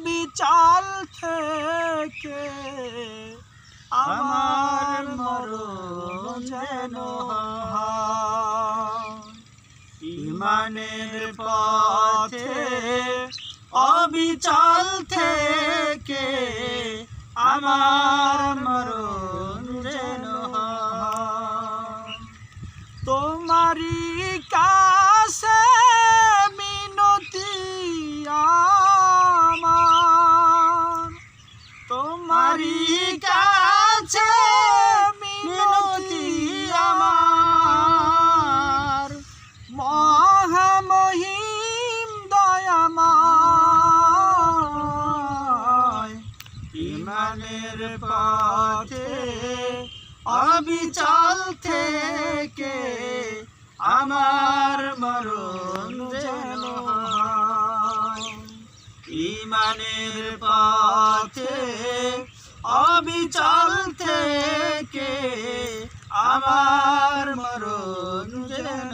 অবিচল থেকে আমার মরণ যেন ইমানের পথে অবিচল থেকে আমার মরণ যেন তোমারি কাছে মিনতি আমার, তোমারি কাছে মিনতি আমার, মহামহিম দয়াময় ইমানের পথে অবিচল থেকে আমার মরণ যেন ইমানের পথে অবিচল থেকে আমার মরণ যেন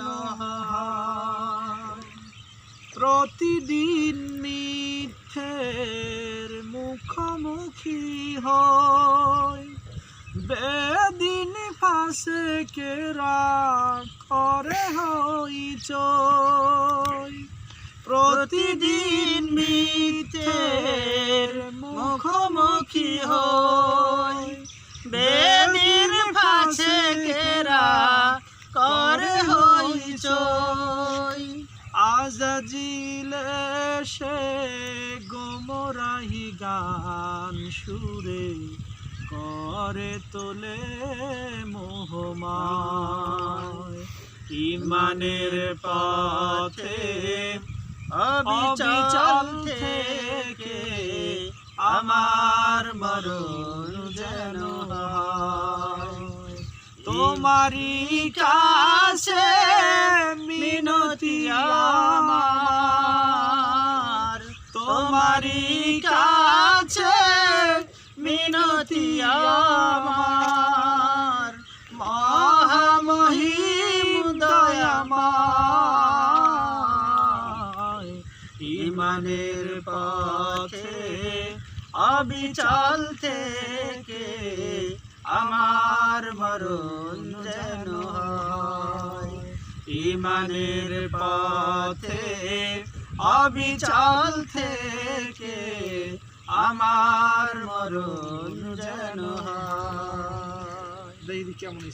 প্রতিদিন মিথ্যের মুখোমুখি হয়, বেদিন ফাঁসে কেরা করে হইচই, প্রতিদিন মিথ্যের মুখোমুখি হয়, বেদিন ফাঁসে কেরা করে হইচই, আজাজিল এসে গোমরাহি গান সুরে করে তোলে মোহমায় ইমানের পথে অবিচল থেকে আমার মরণ যেন তোমারি কাছে মিনতি আমার, তোমারি কাছে মিনতি আমার, মহামহিম দয়াময় ইমানের পথে অবিচল থেকে আমার মরণ যেন ইমানের পথে অবিচল থেকে আমার মরণ যেন কেমন